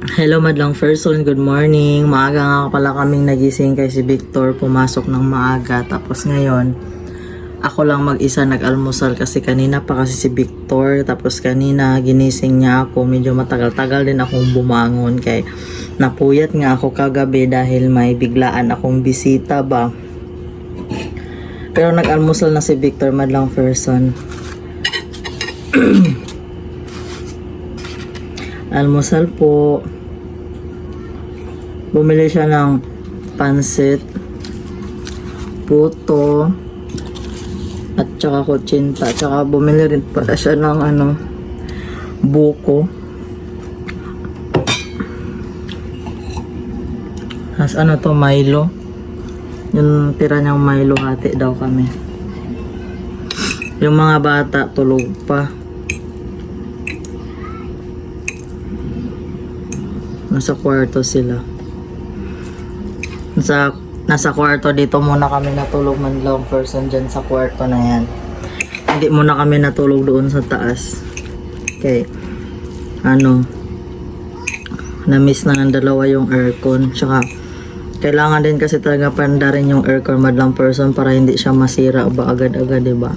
Hello madlang person, good morning. Maaga nga pala kaming nagising kay si Victor pumasok ng maaga. Tapos ngayon, ako lang mag-isa nag-almusal kasi kanina pa kasi si Victor. Tapos kanina ginising niya ako. Medyo matagal-tagal din akong bumangon kay napuyat nga ako kagabi dahil may biglaan akong bisita ba. Pero nag-almusal na si Victor madlang person. Almusal po. Bumili siya ng pansit, puto, at saka kutsinta. At saka bumili rin pala siya ng buko. As to, Milo. Yung tira niyang Milo, hati daw kami. Yung mga bata, tulog pa. Nasa kwarto sila. Nasa kwarto dito muna kami natulog man person dyan sa kwarto na yan. Hindi muna kami natulog doon sa taas. Okay. Na-miss na ng dalawa yung aircon. Tsaka, kailangan din kasi talaga panda rin yung aircon madlang person para hindi siya masira ba agad-agad, diba?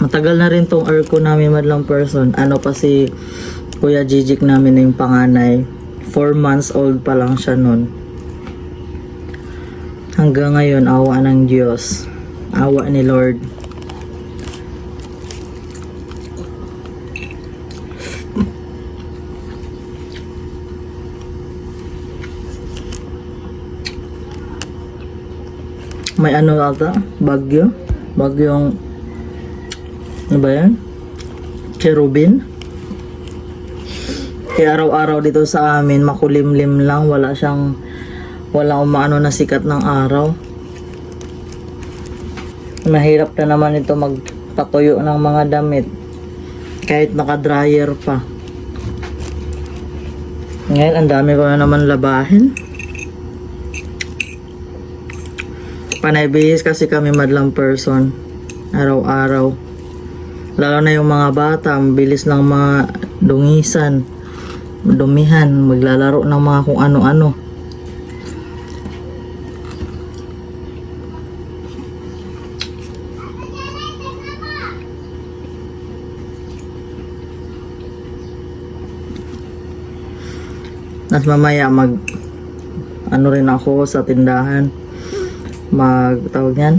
Matagal na rin tong aircon namin madlang person. Pa si Kuya Jijik namin na yung panganay. 4 months old pa lang siya nun. Hanggang ngayon, awa ng Diyos. Awa ni Lord. May ata? Bagyo? Bagyong ano ba yan? Cherubin. Kaya araw-araw dito sa amin makulimlim lang, walang umaano na sikat ng araw. Mahirap na naman ito magpatuyo ng mga damit kahit naka-dryer pa. Ngayon ang dami ko na naman labahin. Panay bihis kasi kami madlang person araw-araw. Lalo na yung mga bata, ang bilis ng mga dungisan, dumihan, maglalaro ng mga kung ano-ano. Nas mamaya rin ako sa tindahan. Tawag yan.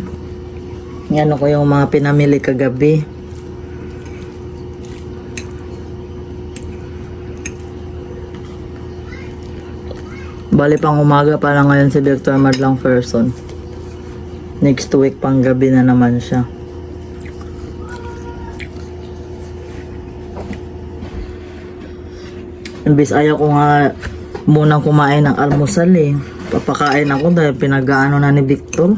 Yan ko yung mga pinamili kagabi. Bali pang umaga pa lang ngayon si Victor madlang person. Next week pang gabi na naman siya. Imbis ayaw ko nga munang kumain ng almusal eh. Papakain ako dahil pinag-aano na ni Victor.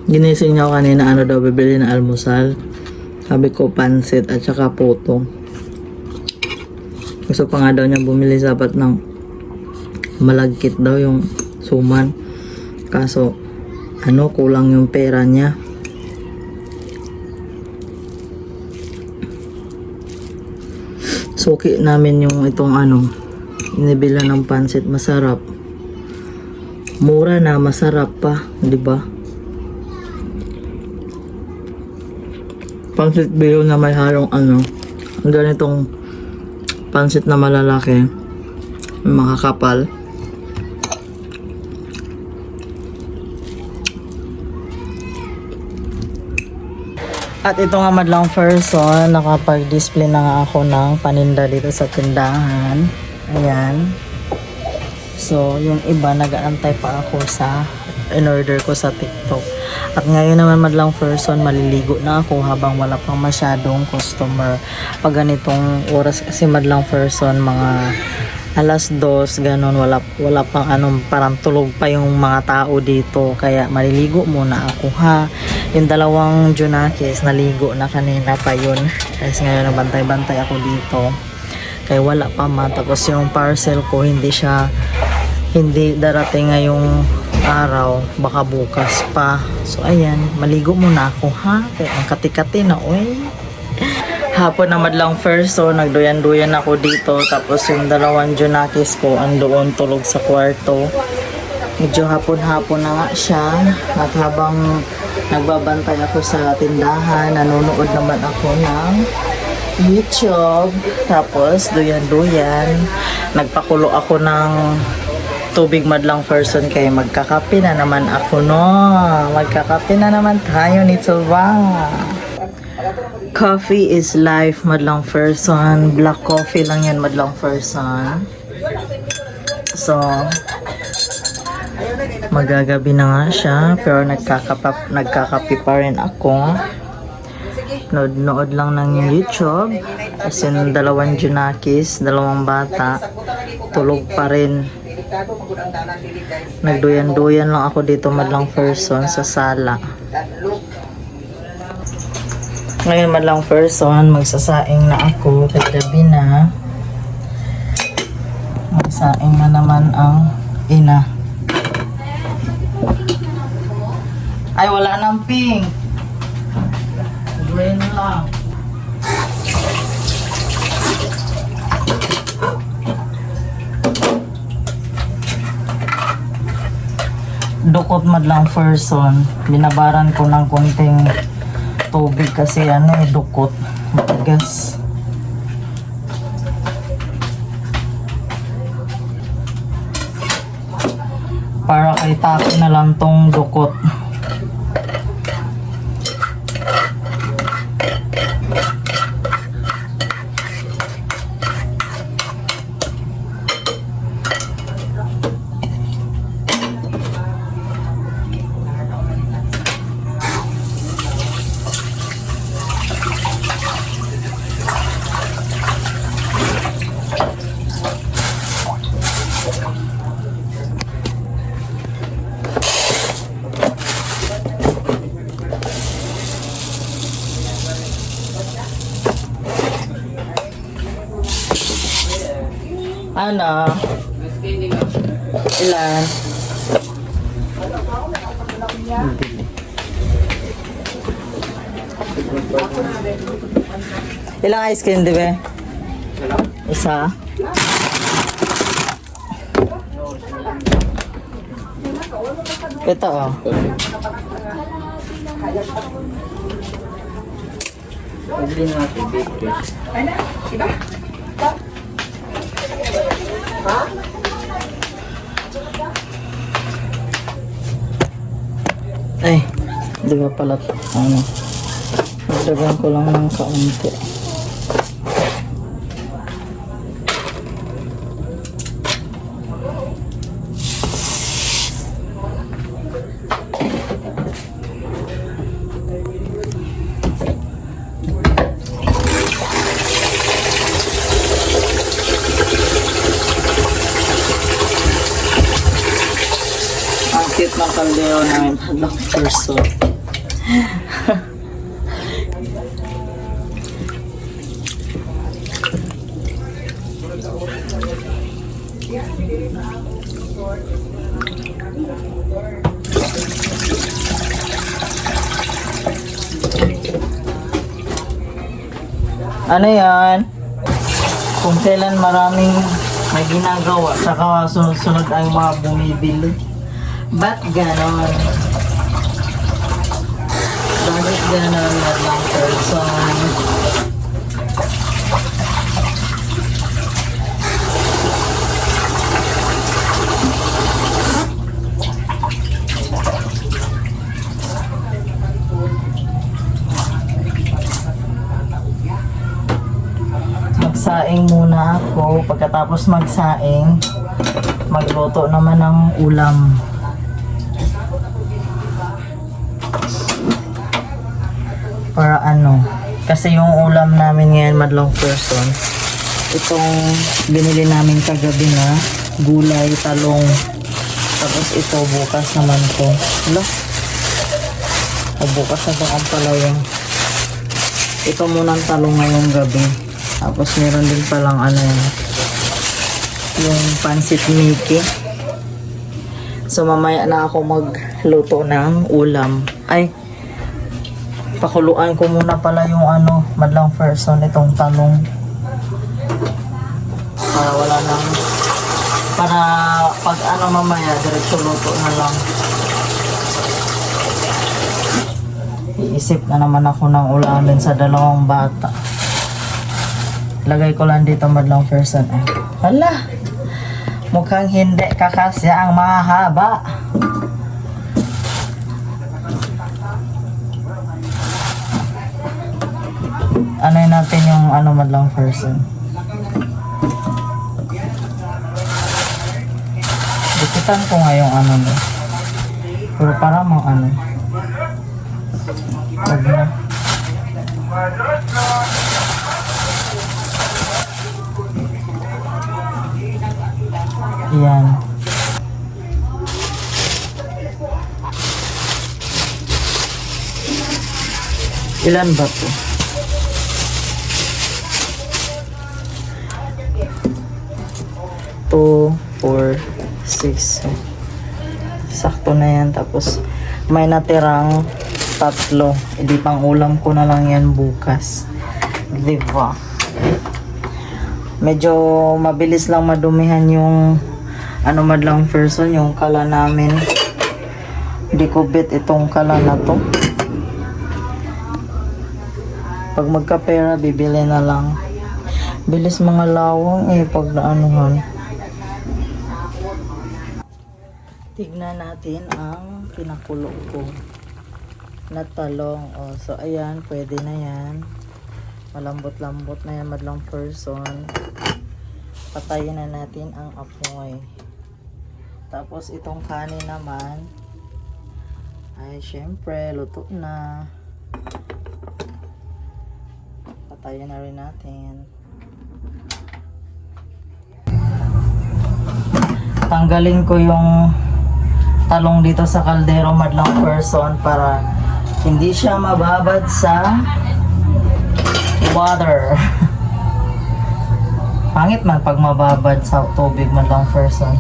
Ginising niya ako kanina daw bibili na almusal. Sabi ko pansit at saka puto. Gusto pa nga daw niya bumili sapat ng malagkit daw yung suman. Kaso kulang yung pera niya. Suki namin yung itong inibila ng pansit, masarap. Mura na, masarap pa, 'di ba? Pansit bilo na may halong ang ganitong pansit na malalaki, makakapal. At ito nga madlang person, nakapag-display na nga ako ng paninda dito sa tindahan. Ayan. So, yung iba nag-aantay pa ako sa in-order ko sa TikTok. At ngayon naman madlang person, maliligo na ako habang wala pang masyadong customer. Pag ganitong oras kasi madlang person, mga alas 2, ganon, wala pang anong, parang tulog pa yung mga tao dito, kaya maliligo muna ako ha. Yung dalawang Junakis naligo na kanina pa yun, kasi ngayon nagbantay-bantay ako dito, kaya wala pa man. Tapos yung parcel ko hindi darating ngayong araw, baka bukas pa. So ayan, maligo muna ako ha, kaya ang kati-kati na hapon na madlang first, so nagduyan-duyan ako dito. Tapos yung dalawang Junakis ko andoon tulog sa kwarto. Medyo hapon-hapon na nga siya. At habang nagbabantay ako sa tindahan, nanonood naman ako ng YouTube. Tapos duyan-duyan, nagpakulo ako ng tubig madlang person, kaya magkakape na naman ako, no? Magkakape na naman tayo nito ba? Coffee is life, madlang person. Black coffee lang yan, madlang person. So, magagabi na nga siya, pero nagkakape pa rin ako. Nood lang ng YouTube. Kasi yung dalawang Junakis, dalawang bata, tulog pa rin. Nagduyan-duyan lang ako dito, madlang person, sa sala. Ngayon madlang person, magsasaing na ako, kasi gabi na. Magsaing na naman ang ina. Ay, wala nang pink. Green lang. Dukot madlang person, binabaran ko ng konting tubig kasi dukot, matigas. Para kay tapi na lang tong dukot. Ano? Ilan? Ilang ice cream, di ba? Isa. Ito, oh. Ay, di ba pala nagdagan ko lang ng kaunti. Cute ng kaldero namin, hadlang person. Ano yan? Kung kailan maraming may ginagawa, saka sunod-sunod ang mga bumibili. Ba't ganon? Bakit ganon madlang person? Magsaing muna ako. Pagkatapos magsaing, magluto naman ng ulam. Para kasi yung ulam namin ngayon madlang person, itong binili namin kagabi na gulay, talong. Tapos ito bukas naman to. Hala. Bukas na itong ampalaya. Ito munang talong ngayong gabi. Tapos meron din palang ano yung pansit Mickey. So mamaya na ako magluto ng ulam. Ay, pakuluan ko muna pala yung ano, madlang person itong talong. Para wala nang, para pag ano mamaya, diretso luto na lang. Iisip na naman ako ng ulamin sa dalawang bata. Lagay ko lang dito madlang person. Hala! Mukhang hindi kakasya ang mahaba. Ano natin yung ano madlang person. Dikitan ko nga yung ano mo. Pero para mo ano. Huwag na. Ayan. Ilan ba to? 2, 4, 6. Sakto na yan. Tapos may natirang 3. Hindi pang ulam ko na lang yan bukas. Diba? Medyo mabilis lang madumihan yung ano madlang person, yung kala namin. Hindi ko bet itong kala na to. Pag magkapera, bibili na lang. Bilis mga lawang pag naanuhan. Tignan natin ang pinakulo ko na talong. So ayan, pwede na yan. Malambot-lambot na yan madlang person. Patayin na natin ang apoy. Tapos itong kanin naman ay syempre luto na. Patayin na rin natin. Tanggalin ko yung talong dito sa kaldero madlang person para hindi siya mababad sa water. Pangit man pag mababad sa tubig madlang person.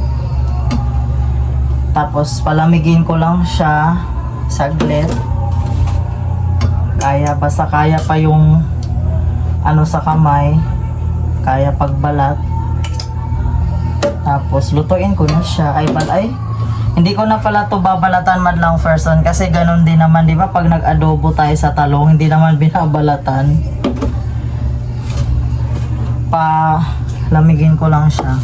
Tapos palamigin ko lang siya saglit. Kaya basta kaya pa yung ano sa kamay, kaya pagbalat. Tapos lutuin ko na siya. Ay, hindi ko na pala to babalatan madlang person kasi ganun din naman, di ba? Pag nag-adobo tayo sa talong, hindi naman binabalatan. Lamigin ko lang siya.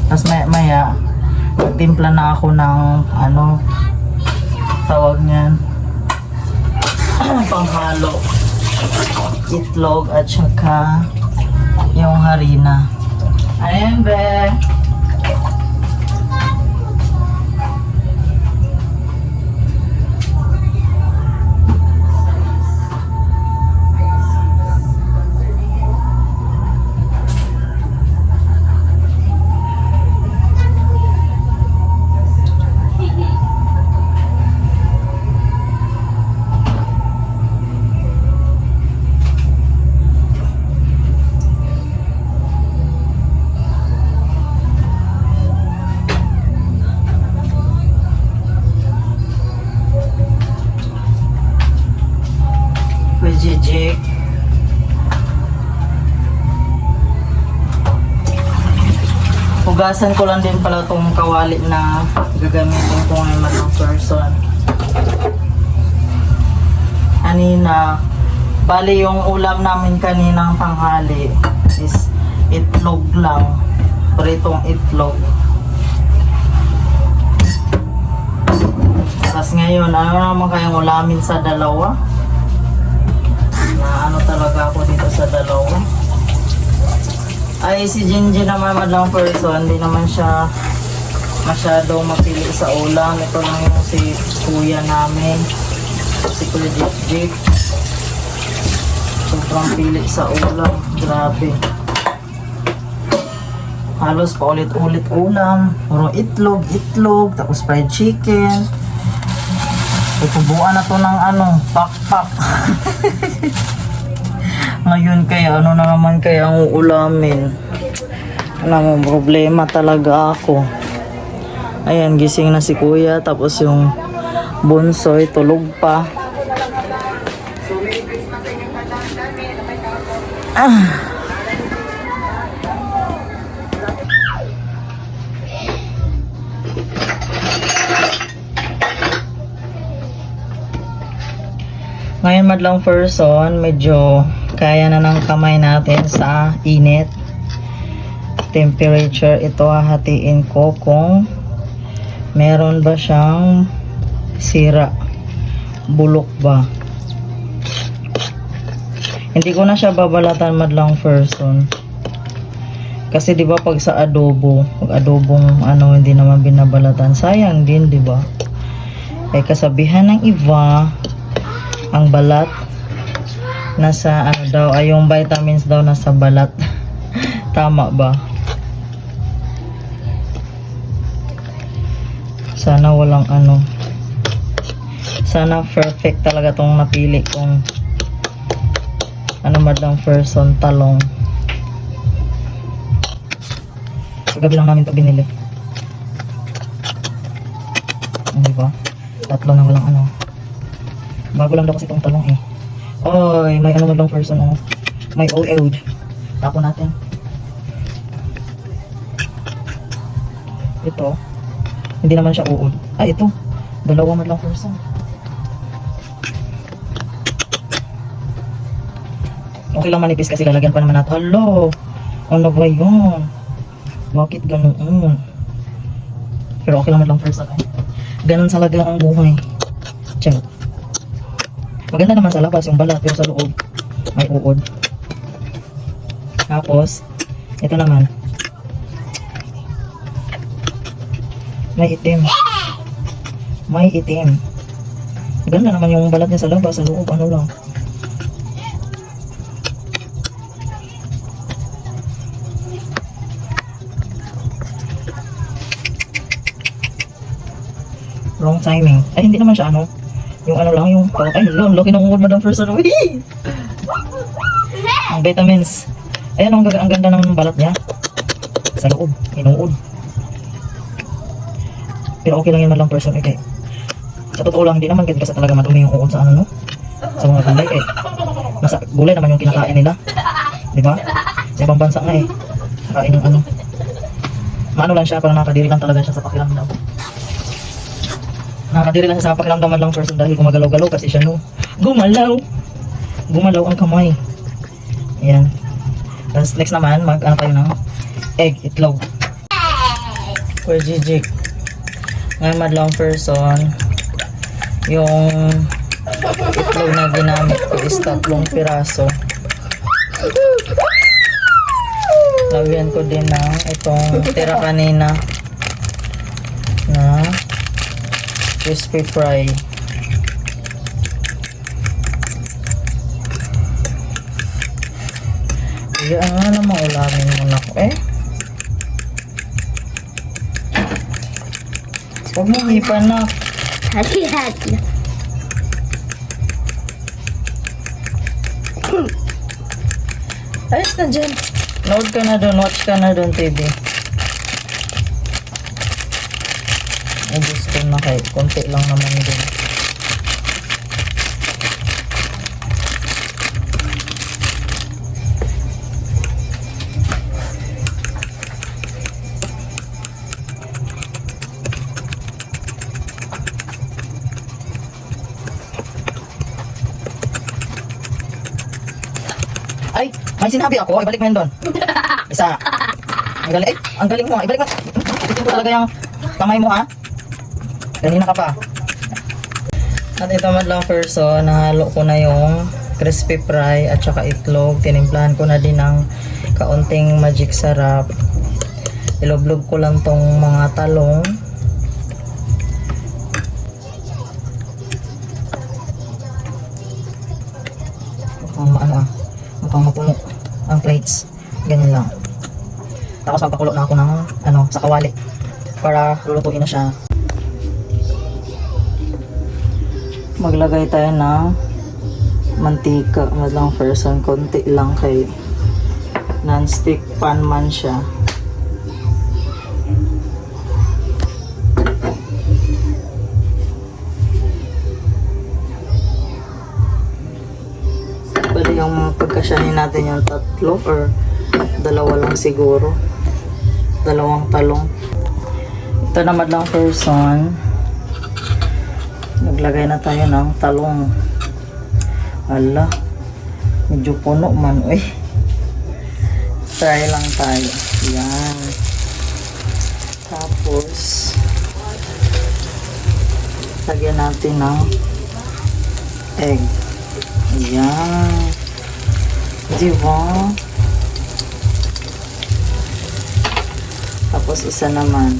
Tapos maya magtimpla na ako ng ano tawag niyan panghalo, itlog at saka yung harina. Ayan be. Jijik. Hugasan ko lang din pala itong kawali na gagamitin ko ngayon madlang person. Kanina, bali yung ulam namin kaninang tanghali is itlog lang. Pritong itlog. Tapos ngayon, ano naman kayong ulamin sa dalawa? Na ano talaga ako dito sa dalawa. Ay si Jinji naman madlang person, hindi naman siya masyadong mapili sa ulam. Ito lang yung si kuya namin, si Kuya Jik. Sobrang pili sa ulam. Grabe. Halos paulit-ulit ulam. Puro itlog. Tapos fried chicken. Tutubuan na to ng pakpak. Ngayon kaya, na naman kaya ang uulamin? Problema talaga ako. Ayan, gising na si kuya. Tapos yung bunsoy, tulog pa. Ngayon madlang person, medyo kaya na ng kamay natin sa init. Temperature, ito hahatiin ko kung meron ba siyang sira, bulok ba. Hindi ko na siya babalatan madlang person. Kasi 'di ba pag sa adobo, pag adobong hindi naman binabalatan, sayang din 'di ba? Ay kasabihan ng iba, ang balat nasa daw, ay yung vitamins daw nasa balat. Tama ba? Sana walang sana perfect talaga tong napili kong madlang person, talong. Kagabi lang namin to binili. Diba? Tatlo na walang bago lang daw kasi itong talong eh. Oy, may madlang person may old. Tapon natin. Ito. Hindi naman siya uod. Ito. Dalawa madlang person. Okay lang manipis kasi lalagyan pa naman natin. Hello! Ano ba yun? Bakit ganoon? Pero okay lang madlang person eh. Ganun talaga ang buhay. Tiyan. Maganda naman sa labas yung balat, pero sa loob may uod. Tapos, ito naman. May itim. May itim. Ganda naman yung balat niya sa labas, sa loob, lang. Wrong timing. Ay, hindi naman siya yung lang, yung laki ng uod madam person. Ang vitamins. Ayan, ang ganda ng balat niya. Sa loob, inuod. Pero okay lang yan madam person. Okay. Sa totoo lang, hindi naman kasi talaga madumi yung uod sa sa mga gulay eh. Nasa gulay naman yung kinakain nila. Diba? Sa ibang bansa nga eh. Kain yung maano lang siya, parang nakadiri lang talaga siya sa pakiramdam. Nakadiri lang siya sa pakiramdam lang person dahil gumagalaw-galaw kasi siya gumalaw ang kamay. Ayan. Tapos next naman tayo ng egg, itlog. Kuya Jijik, ngayon madlang person, yung itlog na ginamit ko is 3 piraso. Lagyan ko din ng itong tira kanina na crispy fry. Kaya namang ulamin muna ko huwag mo hipan na. Hati-hati. Ayos na dyan. Load ka na doon, watch ka na doon TV. Gusto na kahit konti lang naman din. Ay, may sinabi ako, ibalik mo yun doon. Isa. Ang galing mo, ibalik mo. Ito talaga yung kamay mo Kanina ka pa. At ito madlang person, nahalo ko na yung crispy fry at saka itlog. Tinimplahan ko na din ng kaunting magic sarap. Iloblog ko lang tong mga talong. Hanggang mapuno ang plates. Ganyan lang. Tapos magpakulo na ako ng sa kawali para lulutuin na siya. Maglagay tayo ng mantika. Madlang person, konti lang kay non-stick pan man siya. Pwede yung pagkasyahin natin yung 3 or 2 lang siguro. 2 talong. Ito na madlang person. Naglagay na tayo ng talong. Ala, medyo puno man. Uy. Try lang tayo. Yan. Tapos, lagyan natin ng egg. Ayan. Diba? Tapos isa naman.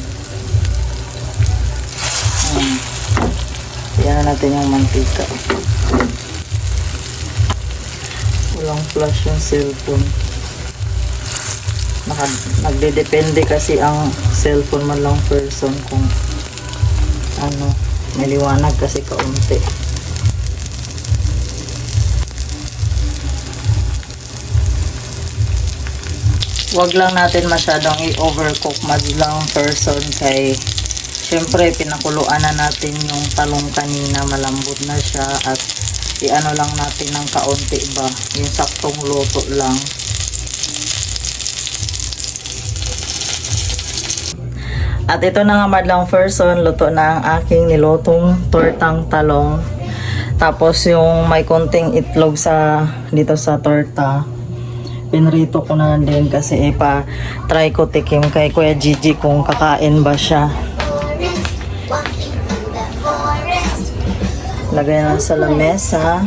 Ayan na natin yung mantika. Walang flash yung cellphone. Nagdedepende kasi ang cellphone man lang person kung may liwanag kasi kaunti. Wag lang natin masyadong i-overcook madlang person kay syempre pinakuluan na natin yung talong kanina, malambot na siya at i-ano lang natin ng kaunti ba, yung saktong luto lang. At ito na nga madlang person, luto na ang aking nilutong tortang talong. Tapos yung may konting itlog dito sa torta, pinrito ko na din kasi try ko tikim kay Kuya Gigi kung kakain ba siya. Lagay na sa lamesa.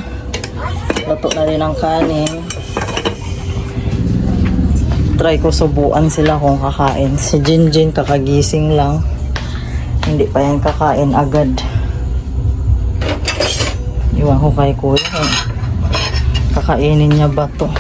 Luto na rin ang kanin. Try ko subuan sila kung kakain. Si Jinjin kakagising lang. Hindi pa yan kakain agad. Iwan ko kay Kuya. Kakainin niya ba to?